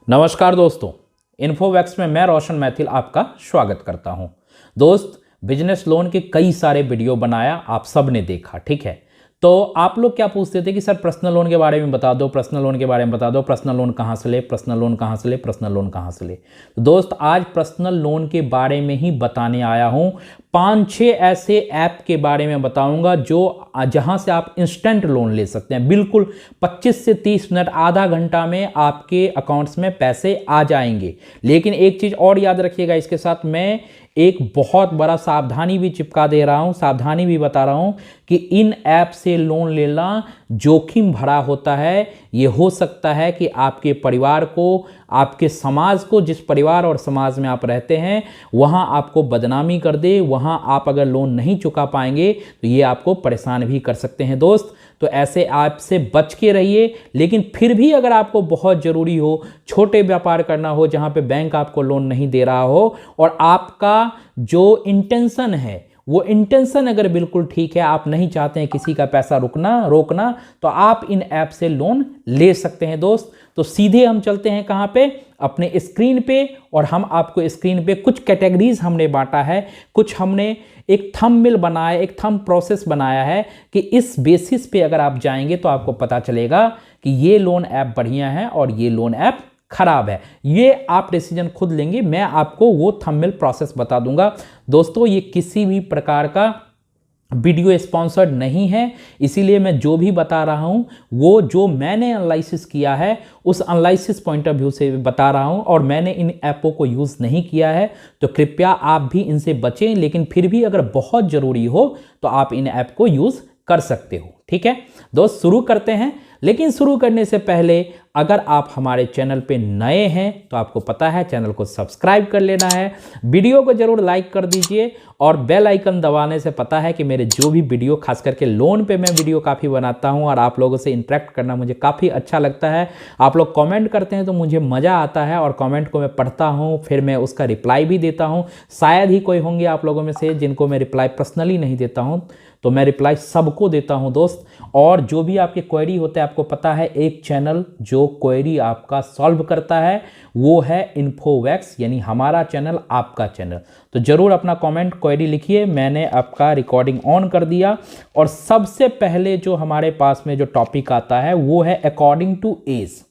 नमस्कार दोस्तों, इन्फोवैक्स में मैं रोशन मैथिल आपका स्वागत करता हूं। दोस्त, बिजनेस लोन के कई सारे वीडियो बनाया, आप सब ने देखा, ठीक है। तो आप लोग क्या पूछते थे कि सर पर्सनल लोन के बारे में बता दो, पर्सनल लोन के बारे में बता दो, पर्सनल लोन कहाँ से ले, पर्सनल लोन कहाँ से ले, पर्सनल लोन कहाँ से ले। तो दोस्त, आज पर्सनल लोन के बारे में ही बताने आया हूँ। 5-6 ऐसे ऐप के बारे में बताऊंगा जहां से आप इंस्टेंट लोन ले सकते हैं। बिल्कुल 25 से 30 मिनट, आधा घंटा में आपके अकाउंट्स में पैसे आ जाएंगे। लेकिन एक चीज और याद रखिएगा, इसके साथ मैं एक बहुत बड़ा सावधानी भी चिपका दे रहा हूं, सावधानी भी बता रहा हूं कि इन ऐप से लोन लेना जोखिम भरा होता है। ये हो सकता है कि आपके परिवार को, आपके समाज को, जिस परिवार और समाज में आप रहते हैं वहां आपको बदनामी कर दे। वहां आप अगर लोन नहीं चुका पाएंगे तो ये आपको परेशान भी कर सकते हैं। दोस्त, तो ऐसे ऐप से बच के रहिए। लेकिन फिर भी अगर आपको बहुत ज़रूरी हो, छोटे व्यापार करना हो जहां पे बैंक आपको लोन नहीं दे रहा हो और आपका जो इंटेंशन है वो इंटेंशन अगर बिल्कुल ठीक है, आप नहीं चाहते हैं किसी का पैसा रोकना, तो आप इन ऐप से लोन ले सकते हैं। दोस्त, तो सीधे हम चलते हैं कहां पे, अपने स्क्रीन पे। और हम आपको स्क्रीन पे कुछ कैटेगरीज हमने बांटा है, कुछ हमने एक थंबनेल बनाया, एक थंब प्रोसेस बनाया है कि इस बेसिस पे अगर आप जाएंगे तो आपको पता चलेगा कि ये लोन ऐप बढ़िया है और ये लोन ऐप खराब है। ये आप डिसीजन खुद लेंगे, मैं आपको वो थंबनेल प्रोसेस बता दूंगा। दोस्तों, ये किसी भी प्रकार का वीडियो स्पॉन्सर्ड नहीं है, इसीलिए मैं जो भी बता रहा हूं वो जो मैंने एनालिसिस किया है उस एनालिसिस पॉइंट ऑफ व्यू से बता रहा हूं, और मैंने इन ऐपों को यूज़ नहीं किया है। तो कृपया आप भी इनसे बचें, लेकिन फिर भी अगर बहुत ज़रूरी हो तो आप इन ऐप को यूज़ कर सकते हो, ठीक है। दोस्त, शुरू करते हैं। लेकिन शुरू करने से पहले अगर आप हमारे चैनल पे नए हैं तो आपको पता है चैनल को सब्सक्राइब कर लेना है, वीडियो को जरूर लाइक कर दीजिए और बेल आइकन दबाने से पता है कि मेरे जो भी वीडियो, खास करके लोन पे मैं वीडियो काफ़ी बनाता हूं और आप लोगों से इंटरेक्ट करना मुझे काफ़ी अच्छा लगता है। आप लोग कमेंट करते हैं तो मुझे मज़ा आता है और कमेंट को मैं पढ़ता हूँ, फिर मैं उसका रिप्लाई भी देता हूँ। शायद ही कोई होंगे आप लोगों में से जिनको मैं रिप्लाई पर्सनली नहीं देता हूँ, तो मैं रिप्लाई सबको देता हूं दोस्त। और जो भी आपके क्वेरी होते हैं, आपको पता है एक चैनल जो क्वेरी आपका सॉल्व करता है वो है इन्फोवैक्स, यानी हमारा चैनल, आपका चैनल। तो जरूर अपना कमेंट क्वेरी लिखिए। मैंने आपका रिकॉर्डिंग ऑन कर दिया और सबसे पहले जो हमारे पास में जो टॉपिक आता है वो है अकॉर्डिंग टू एज।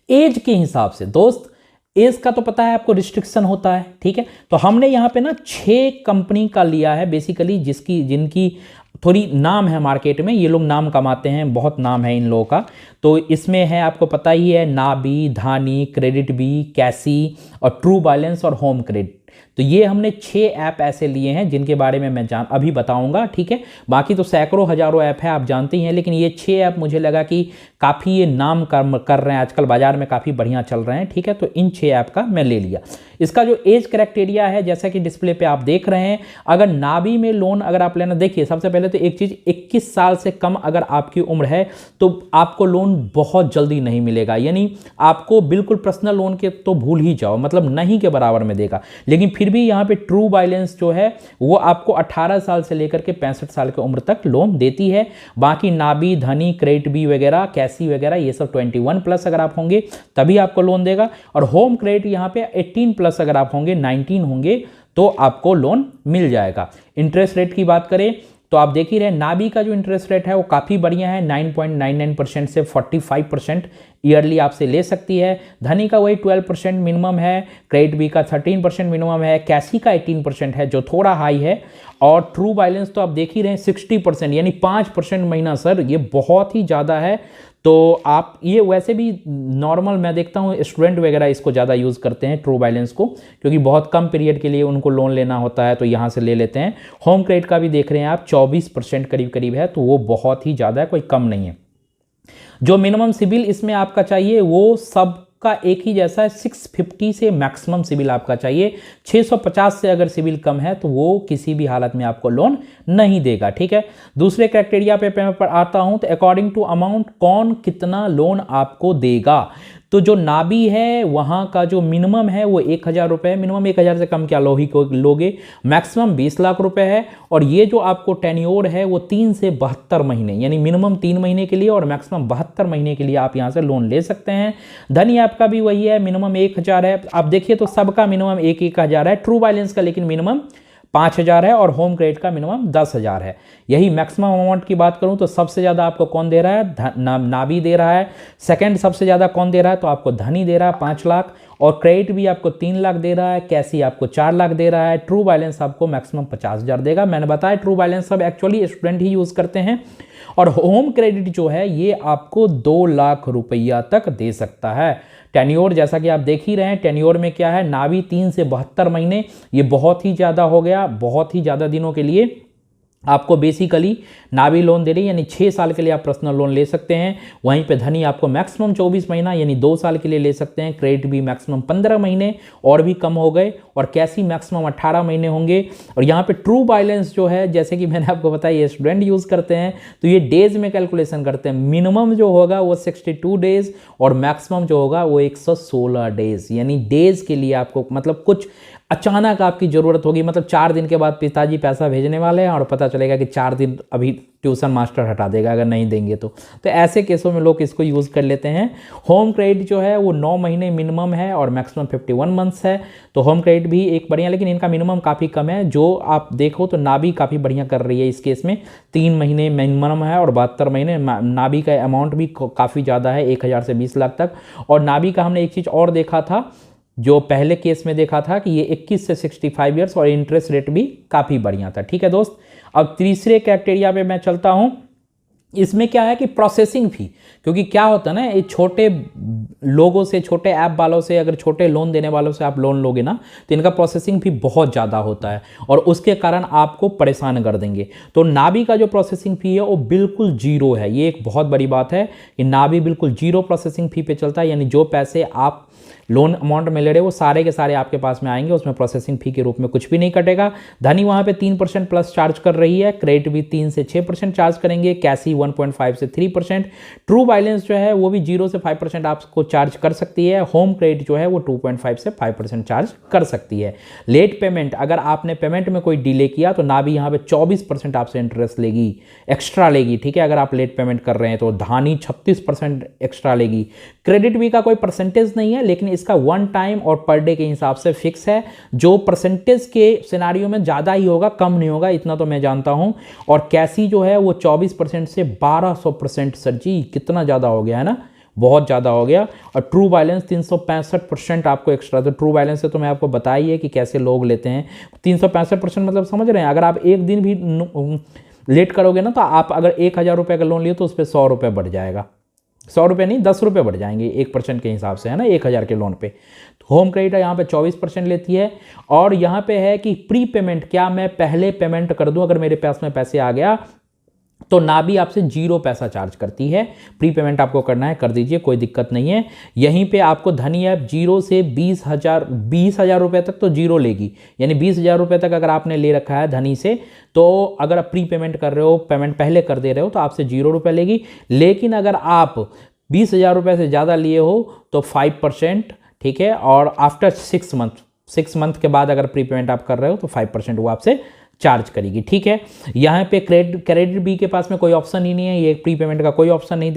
एज के हिसाब से दोस्त, एज का तो पता है आपको रिस्ट्रिक्शन होता है, ठीक है। तो हमने यहाँ पे ना 6 कंपनी का लिया है बेसिकली, जिनकी थोड़ी नाम है मार्केट में, ये लोग नाम कमाते हैं, बहुत नाम है इन लोगों का। तो इसमें है, आपको पता ही है, नाबी, धानी, क्रेडिट बी, कैसी और ट्रू बैलेंस और होम क्रेडिट। तो ये हमने 6 ऐप ऐसे लिए हैं जिनके बारे में मैं अभी बताऊंगा, ठीक है। बाकी तो सैकड़ों हजारों ऐप है, आप जानते ही हैं, लेकिन ये 6 ऐप मुझे लगा कि काफ़ी ये नाम कर रहे हैं, आजकल बाजार में काफ़ी बढ़िया चल रहे हैं, ठीक है। तो इन 6 ऐप का मैं ले लिया। इसका जो एज क्राइटेरिया है, जैसा कि डिस्प्ले पे आप देख रहे हैं, अगर नाबी में लोन अगर आप लेना, देखिए सबसे पहले तो एक चीज़, 21 साल से कम अगर आपकी उम्र है तो आपको लोन बहुत जल्दी नहीं मिलेगा, यानी आपको बिल्कुल पर्सनल लोन के तो भूल ही जाओ, मतलब नहीं के बराबर में देगा। लेकिन फिर भी यहाँ पे ट्रू बैलेंस जो है वो आपको 18 साल से लेकर के 65 साल की उम्र तक लोन देती है। बाकी नाबी, धनी, क्रेडिट बी वगैरह, कैसी वगैरह, ये सब 21+ अगर आप होंगे तभी आपको लोन देगा। और होम क्रेडिट यहाँ पे 18+ अगर आप होंगे, 19 होंगे तो आपको लोन मिल जाएगा। इंटरेस्ट रेट की बात करें तो आप देख ही रहे, नाबी का जो इंटरेस्ट रेट है वो काफ़ी बढ़िया है, 9.99% से 45% ईयरली आपसे ले सकती है। धनी का वही 12% मिनिमम है, क्रेडिट बी का 13% मिनिमम है, कैसी का 18% है जो थोड़ा हाई है, और ट्रू बैलेंस तो आप देख ही रहे हैं 60%, यानी 5% महीना। सर ये बहुत ही ज़्यादा है। तो आप ये वैसे भी नॉर्मल, मैं देखता हूँ स्टूडेंट वगैरह इसको ज़्यादा यूज़ करते हैं ट्रू बैलेंस को, क्योंकि बहुत कम पीरियड के लिए उनको लोन लेना होता है तो यहाँ से ले लेते हैं। होम क्रेडिट का भी देख रहे हैं आप, 24% करीब है, तो वो बहुत ही ज़्यादा है, कोई कम नहीं है। जो मिनिमम सिबिल इसमें आपका चाहिए वो सब का एक ही जैसा है, 650 से मैक्सिमम सिबिल आपका चाहिए। 650 से अगर सिबिल कम है तो वो किसी भी हालत में आपको लोन नहीं देगा, ठीक है। दूसरे क्राइटेरिया पे मैं आता हूं तो अकॉर्डिंग टू अमाउंट, कौन कितना लोन आपको देगा। तो जो नाबी है वहाँ का जो मिनिमम है वो 1,000 रुपये, मिनिमम 1,000 से कम क्या लोगे, मैक्सिमम 20 लाख रुपए है। और ये जो आपको टेन्योर है वो 3 से 72 महीने, यानी मिनिमम 3 महीने के लिए और मैक्सिमम 72 महीने के लिए आप यहाँ से लोन ले सकते हैं। धनी ऐप का भी वही है, मिनिमम 1,000 है। आप देखिए तो सबका मिनिमम 1,000 है, ट्रू बैलेंस का लेकिन मिनिमम 5,000 है और होम क्रेडिट का मिनिमम 10,000 है। यही मैक्सिमम अमाउंट की बात करूं तो सबसे ज़्यादा आपको कौन दे रहा है, नाबी दे रहा है। सेकंड सबसे ज़्यादा कौन दे रहा है, तो आपको धनी दे रहा है 5 लाख, और क्रेडिट भी आपको 3 लाख दे रहा है, कैसी आपको 4 लाख दे रहा है, ट्रू बैलेंस आपको मैक्सिमम 50,000 देगा। मैंने बताया ट्रू बैलेंस सब एक्चुअली स्टूडेंट ही यूज़ करते हैं। और होम क्रेडिट जो है ये आपको 2 लाख रुपया तक दे सकता है। टेन्योर जैसा कि आप देख ही रहे हैं, टेन्योर में क्या है, नाबी 3 से 72 महीने, ये बहुत ही ज़्यादा हो गया, बहुत ही ज़्यादा दिनों के लिए आपको बेसिकली नाबी लोन दे रही है, यानी 6 साल के लिए आप पर्सनल लोन ले सकते हैं। वहीं पे धनी आपको मैक्सिमम 24 महीना यानी 2 साल के लिए ले सकते हैं। क्रेडिट भी मैक्सिमम 15 महीने और भी कम हो गए, और कैसी मैक्सिमम 18 महीने होंगे। और यहाँ पे ट्रू बैलेंस जो है, जैसे कि मैंने आपको बताया ये स्टूडेंट यूज़ करते हैं, तो ये डेज में कैलकुलेशन करते हैं। मिनिमम जो होगा वो 62 डेज और मैक्सिमम जो होगा वो 116 डेज, यानी डेज के लिए आपको मतलब कुछ अचानक आपकी ज़रूरत होगी, मतलब 4 दिन के बाद पिताजी पैसा भेजने वाले हैं और पता चलेगा कि 4 दिन अभी ट्यूशन मास्टर हटा देगा अगर नहीं देंगे तो ऐसे केसों में लोग इसको यूज़ कर लेते हैं। होम क्रेडिट जो है वो 9 महीने मिनिमम है और मैक्सिमम 51 मंथ्स है। तो होम क्रेडिट भी एक बढ़िया, लेकिन इनका मिनिमम काफ़ी कम है। जो आप देखो तो नाबी काफ़ी बढ़िया कर रही है इस केस में, 3 महीने मिनिमम है और 72 महीने। नाबी का अमाउंट भी काफ़ी ज़्यादा है, 1,000 से 20 लाख तक। और नाबी का हमने एक चीज़ और देखा था, जो पहले केस में देखा था कि ये 21 से 65 ईयर्स और इंटरेस्ट रेट भी काफ़ी बढ़िया था। ठीक है दोस्त, अब तीसरे क्राइटेरिया पे मैं चलता हूँ। इसमें क्या है कि प्रोसेसिंग फी, क्योंकि क्या होता है ना, ये छोटे लोगों से, छोटे ऐप वालों से, अगर छोटे लोन देने वालों से आप लोन लोगे ना तो इनका प्रोसेसिंग फी बहुत ज़्यादा होता है और उसके कारण आपको परेशान कर देंगे। तो नाबी का जो प्रोसेसिंग फी है वो बिल्कुल जीरो है। ये एक बहुत बड़ी बात है कि नाबी बिल्कुल जीरो प्रोसेसिंग फी पे चलता है, यानी जो पैसे आप लोन अमाउंट में ले रहे हो वो सारे के सारे आपके पास में आएंगे, उसमें प्रोसेसिंग फी के रूप में कुछ भी नहीं कटेगा। धनी वहाँ पे 3% प्लस चार्ज कर रही है, क्रेडिट भी 3 से 6% चार्ज करेंगे, कैसी 1.5 से 3%, ट्रू बैलेंस जो है वो भी 0 से 5% आपको चार्ज कर सकती है। होम क्रेडिट जो है वो 2.5 से 5% चार्ज कर सकती है। लेट पेमेंट, अगर आपने पेमेंट में कोई डिले किया तो नाबी यहाँ पे 24% आपसे इंटरेस्ट लेगी, एक्स्ट्रा लेगी। ठीक है, अगर आप लेट पेमेंट कर रहे हैं तो धानी 36% एक्स्ट्रा लेगी। क्रेडिट भी का कोई परसेंटेज नहीं है, लेकिन इसका 1 टाइम और पर डे के हिसाब से फिक्स है। जो परसेंटेज के सिनारियो में ज़्यादा ही होगा, कम नहीं होगा, इतना तो मैं जानता हूं। और कैसी जो है वो 24% से 1200%, सर जी कितना ज़्यादा हो गया है ना, बहुत ज़्यादा हो गया। और ट्रू बैलेंस 365% आपको एक्स्ट्रा। तो ट्रू बैलेंस से तो मैं आपको बताइए कि कैसे लोग लेते हैं। 365% मतलब समझ रहे हैं, अगर आप एक दिन भी लेट करोगे ना तो आप अगर 1,000 रुपये का लोन लिए तो उस पर 100 रुपये बढ़ जाएगा। 100 रुपये नहीं, 10 रुपये बढ़ जाएंगे 1% के हिसाब से, है ना, 1,000 के लोन पे। तो होम क्रेडिट यहाँ पे 24% लेती है। और यहाँ पे है कि प्री पेमेंट, क्या मैं पहले पेमेंट कर दूँ अगर मेरे पास में पैसे आ गया, तो नाबी आपसे 0 पैसा चार्ज करती है। प्री पेमेंट आपको करना है, कर दीजिए, कोई दिक्कत नहीं है। यहीं पे आपको धनी ऐप 0 से 20,000 रुपये तक तो 0 लेगी, यानी 20,000 रुपये तक अगर आपने ले रखा है धनी से, तो अगर आप प्री पेमेंट कर रहे हो, पेमेंट पहले कर दे रहे हो, तो आपसे 0 रुपये लेगी। लेकिन अगर आप 20,000 रुपये से ज़्यादा लिए हो तो 5%, ठीक है। और आफ्टर 6 मंथ के बाद अगर प्री पेमेंट आप कर रहे हो तो 5% वो आपसे चार्ज करेगी। ठीक है, यहाँ पे क्रेडिट बी के पास में कोई ऑप्शन ही नहीं है, ये प्री पेमेंट का कोई ऑप्शन नहीं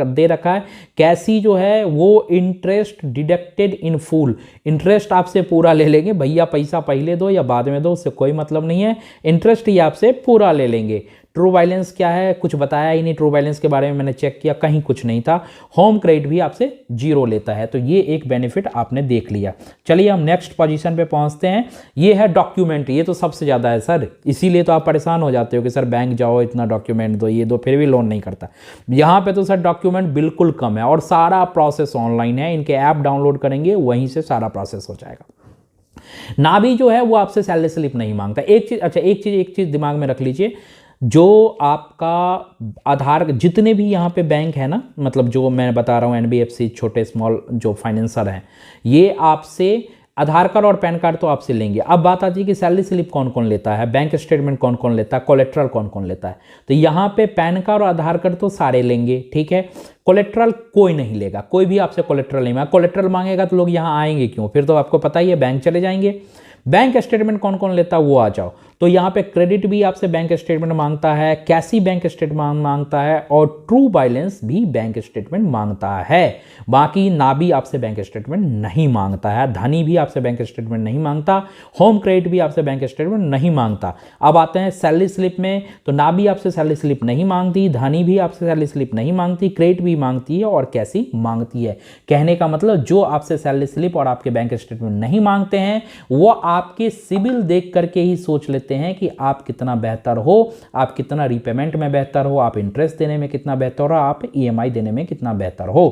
दे रखा है। कैसी जो है वो interest deducted in full, interest आपसे पूरा ले लेंगे भैया, पैसा पहले दो या बाद में दो उससे कोई मतलब नहीं है, इंटरेस्ट ही आपसे पूरा ले लेंगे। ट्रू बैलेंस क्या है, कुछ बताया ही नहीं। ट्रू बैलेंस के बारे में मैंने चेक किया, कहीं कुछ नहीं था। होम क्रेडिट भी आपसे 0 लेता है, तो ये एक बेनिफिट आपने देख लिया। चलिए हम नेक्स्ट पोजीशन पे पहुंचते हैं। ये है डॉक्यूमेंट, ये तो सबसे ज़्यादा है सर, इसीलिए तो आप परेशान हो जाते हो कि सर बैंक जाओ, इतना डॉक्यूमेंट दो, ये दो, फिर भी लोन नहीं करता। यहाँ पे तो सर डॉक्यूमेंट बिल्कुल कम है और सारा प्रोसेस ऑनलाइन है। इनके ऐप डाउनलोड करेंगे, वहीं से सारा प्रोसेस हो जाएगा। नाबी जो है वो आपसे सैलरी स्लिप नहीं मांगता। एक चीज़ दिमाग में रख लीजिए, जो आपका आधार, जितने भी यहाँ पे बैंक है ना, मतलब जो मैं बता रहा हूँ NBFC, छोटे स्मॉल जो फाइनेंसर हैं, ये आपसे आधार कार्ड और पैन कार्ड तो आपसे लेंगे। अब बात आती है कि सैलरी स्लिप कौन कौन लेता है, बैंक स्टेटमेंट कौन कौन लेता है, कोलेट्रल कौन कौन लेता है। तो यहाँ पे पैन कार्ड और आधार कार्ड तो सारे लेंगे, ठीक है। कोलेट्रल कोई नहीं लेगा, कोई भी आपसे कोलेट्रल नहीं मांगेगा। कोलेट्रल मांगेगा तो लोग यहाँ आएंगे क्यों, फिर तो आपको पता ही है बैंक चले जाएंगे। बैंक स्टेटमेंट कौन कौन लेता है वो आ जाओ। तो यहाँ पे क्रेडिट भी आपसे बैंक स्टेटमेंट मांगता है, कैशी बैंक स्टेटमेंट मांगता है और ट्रू बैलेंस भी बैंक स्टेटमेंट मांगता है। बाकी नाबी आपसे बैंक स्टेटमेंट नहीं मांगता है, धनी भी आपसे बैंक स्टेटमेंट नहीं मांगता, होम क्रेडिट भी आपसे बैंक स्टेटमेंट नहीं मांगता। अब आते हैं सैलरी स्लिप में, तो नाबी आपसे सैलरी स्लिप नहीं मांगती, धनी भी आपसे सैलरी स्लिप नहीं मांगती, क्रेडिट भी मांगती है और कैशी मांगती है। कहने का मतलब जो आपसे सैलरी स्लिप और आपके बैंक स्टेटमेंट नहीं मांगते हैं वो आपके सिबिल देख करके ही सोच लेते हैं कि आप कितना बेहतर हो, आप कितना रीपेमेंट में बेहतर हो, आप इंटरेस्ट देने में कितना बेहतर हो, आप ईएमआई देने में कितना बेहतर हो।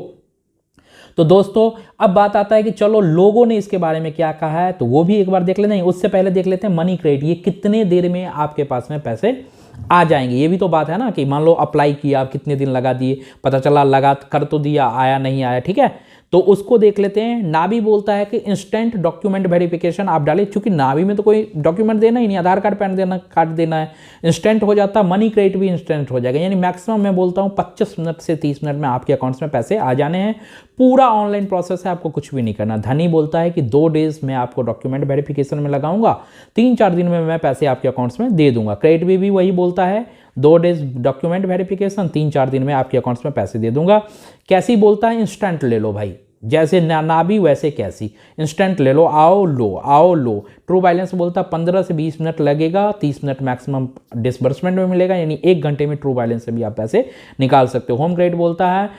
तो दोस्तों अब बात आता है कि चलो लोगों ने इसके बारे में क्या कहा है, तो वो भी एक बार देख लेते हैं। उससे पहले देख लेते हैं मनी क्रेडिट, ये कितने देर में आपके पास में पैसे आ जाएंगे। ये भी तो बात है ना कि मान लो अप्लाई किया, आप कितने दिन लगा दिए, पता चला लगा कर तो दिया, आया नहीं आया, ठीक है। तो उसको देख लेते हैं। नाबी बोलता है कि इंस्टेंट डॉक्यूमेंट वेरिफिकेशन आप डालें, क्योंकि नाबी में तो कोई डॉक्यूमेंट देना ही नहीं, आधार कार्ड पैन देना कार्ड देना है, इंस्टेंट हो जाता। मनी क्रेडिट भी इंस्टेंट हो जाएगा, यानी मैक्सिमम मैं बोलता हूँ 25 मिनट से 30 मिनट में आपके अकाउंट्स में पैसे आ जाने हैं। पूरा ऑनलाइन प्रोसेस है, आपको कुछ भी नहीं करना। धनी बोलता है कि 2 डेज में आपको डॉक्यूमेंट वेरिफिकेशन में लगाऊंगा, 3-4 दिन में मैं पैसे आपके अकाउंट्स में दे दूंगा। क्रेडिट भी वही बोलता है, 2 डेज डॉक्यूमेंट वेरिफिकेशन, 3-4 दिन में आपके अकाउंट्स में पैसे दे दूंगा। कैसी बोलता है इंस्टेंट ले लो भाई, जैसे नाबी वैसे कैसी, इंस्टेंट ले लो, आओ लो आओ लो। ट्रू बैलेंस बोलता है 15 से 20 मिनट लगेगा, 30 मिनट मैक्सिमम डिसबर्समेंट में मिलेगा, यानी 1 घंटे में ट्रू बैलेंस से भी आप पैसे निकाल सकते हो। होम क्रेडिट बोलता है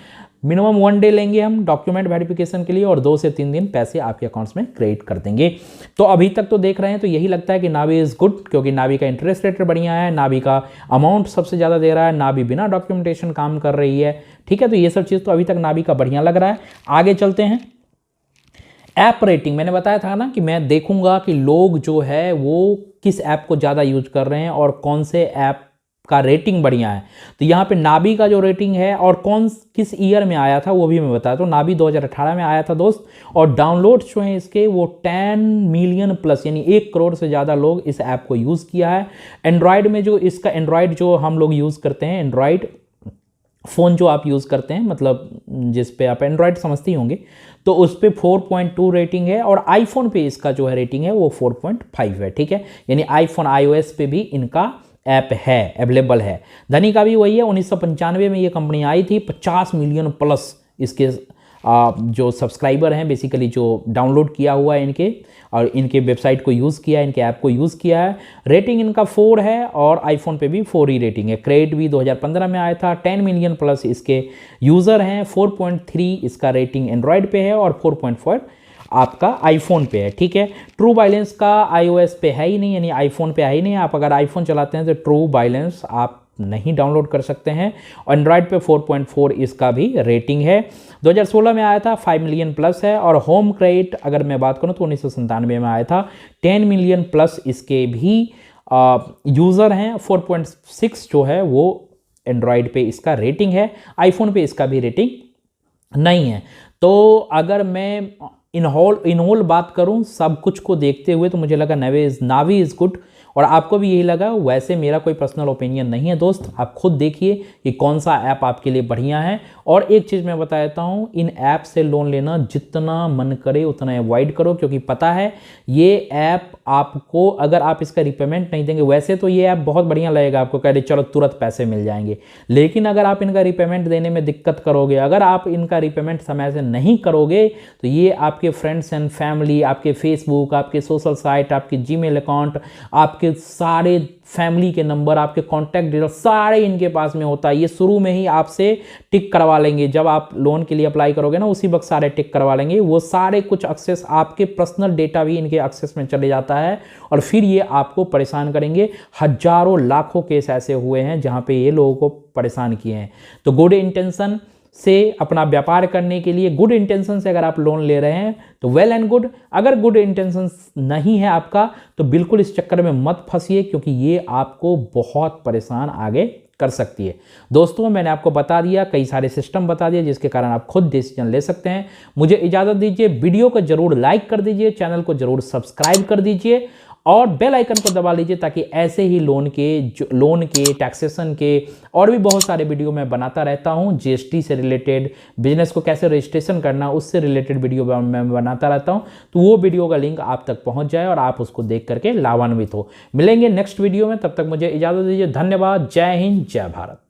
मिनिमम 1 डे लेंगे हम डॉक्यूमेंट वेरिफिकेशन के लिए और 2 से 3 दिन पैसे आपके अकाउंट्स में क्रेडिट कर देंगे। तो अभी तक तो देख रहे हैं तो यही लगता है कि नाबी इज़ गुड, क्योंकि नाबी का इंटरेस्ट रेट बढ़िया है, नाबी का अमाउंट सबसे ज़्यादा दे रहा है, नाबी बिना डॉक्यूमेंटेशन काम कर रही है, ठीक है। तो ये सब चीज़ तो अभी तक नाबी का बढ़िया लग रहा है। आगे चलते हैं। ऐप रेटिंग, मैंने बताया था ना कि मैं देखूंगा कि लोग जो है वो किस ऐप को ज़्यादा यूज कर रहे हैं और कौन से ऐप का रेटिंग बढ़िया है। तो यहाँ पे नाबी का जो रेटिंग है और किस ईयर में आया था वो भी मैं बताया। तो नाबी 2018 में आया था दोस्त, और डाउनलोड्स जो हैं इसके वो 10 मिलियन प्लस, यानी 1 करोड़ से ज़्यादा लोग इस ऐप को यूज़ किया है। एंड्रॉयड में जो इसका एंड्रॉयड जो हम लोग यूज़ करते हैं, एंड्रॉयड फ़ोन जो आप यूज़ करते हैं, मतलब जिस पे आप एंड्रॉयड समझते ही होंगे, तो उस पर 4.2 रेटिंग है, और आईफोन पे इसका जो है रेटिंग है वो 4.5 है, ठीक है। यानी आईफोन iOS पे भी इनका ऐप है, अवेलेबल है। धनी का भी वही है, 1995 में ये कंपनी आई थी, 50 मिलियन प्लस इसके जो सब्सक्राइबर हैं, बेसिकली जो डाउनलोड किया हुआ है इनके, और इनके वेबसाइट को यूज़ किया है, इनके ऐप को यूज़ किया है। रेटिंग इनका 4 है और आईफोन पे भी 4 ही रेटिंग है। क्रेडिट भी 2015 में आया था, 10 मिलियन प्लस इसके यूज़र हैं, 4.3 इसका रेटिंग एंड्रॉयड पे है और 4.4 आपका आईफोन पे है, ठीक है। ट्रू बैलेंस का iOS पे है ही नहीं, यानी आईफोन पे है ही नहीं। आप अगर आईफोन चलाते हैं तो ट्रू बैलेंस आप नहीं डाउनलोड कर सकते हैं। एंड्रॉयड पे 4.4 इसका भी रेटिंग है। 2016 में आया था, 5 मिलियन प्लस है। और होम क्रेडिट अगर मैं बात करूं तो 1997 में आया था, 10 मिलियन प्लस इसके भी यूज़र हैं। 4.6 जो है वो एंड्रॉयड पे इसका रेटिंग है, आईफोन पे इसका भी रेटिंग नहीं है। तो अगर मैं इनहोल बात करूं सब कुछ को देखते हुए, तो मुझे लगा नावी इज़ गुड, और आपको भी यही लगा। वैसे मेरा कोई पर्सनल ओपिनियन नहीं है दोस्त, आप खुद देखिए कि कौन सा ऐप आपके लिए बढ़िया है। और एक चीज़ मैं बता देता हूँ, इन ऐप से लोन लेना जितना मन करे उतना अवॉइड करो, क्योंकि पता है ये ऐप आपको, अगर आप इसका रिपेमेंट नहीं देंगे, वैसे तो ये ऐप बहुत बढ़िया लगेगा आपको, कह रहे चलो तुरंत पैसे मिल जाएंगे, लेकिन अगर आप इनका रिपेमेंट देने में दिक्कत करोगे, अगर आप इनका रिपेमेंट समय से नहीं करोगे, तो ये आपके फ्रेंड्स एंड फैमिली, आपके फेसबुक, आपके सोशल साइट, आपके जीमेल अकाउंट, आपके सारे फैमिली के नंबर, आपके कॉन्टैक्ट डिटेल सारे इनके पास में होता है। ये शुरू में ही आपसे टिक करवा लेंगे, जब आप लोन के लिए अप्लाई करोगे ना, उसी वक्त सारे टिक करवा लेंगे। वो सारे कुछ एक्सेस, आपके पर्सनल डेटा भी इनके एक्सेस में चले जाता है, और फिर ये आपको परेशान करेंगे। हजारों लाखों केस ऐसे हुए हैं जहां पे ये लोगों को परेशान किए हैं। तो गुड इंटेंशन से अपना व्यापार करने के लिए, गुड इंटेंशन से अगर आप लोन ले रहे हैं तो वेल एंड गुड। अगर गुड इंटेंशन नहीं है आपका तो बिल्कुल इस चक्कर में मत फंसिए, क्योंकि ये आपको बहुत परेशान आगे कर सकती है। दोस्तों मैंने आपको बता दिया, कई सारे सिस्टम बता दिए जिसके कारण आप खुद डिसीजन ले सकते हैं। मुझे इजाज़त दीजिए, वीडियो को जरूर लाइक कर दीजिए, चैनल को जरूर सब्सक्राइब कर दीजिए और बेल आइकन को दबा लीजिए ताकि ऐसे ही लोन के टैक्सेशन के और भी बहुत सारे वीडियो मैं बनाता रहता हूं। जीएसटी से रिलेटेड, बिजनेस को कैसे रजिस्ट्रेशन करना उससे रिलेटेड वीडियो मैं बनाता रहता हूं, तो वो वीडियो का लिंक आप तक पहुंच जाए और आप उसको देख करके लाभान्वित हो। मिलेंगे नेक्स्ट वीडियो में, तब तक मुझे इजाज़त दीजिए। धन्यवाद। जय हिंद, जय भारत।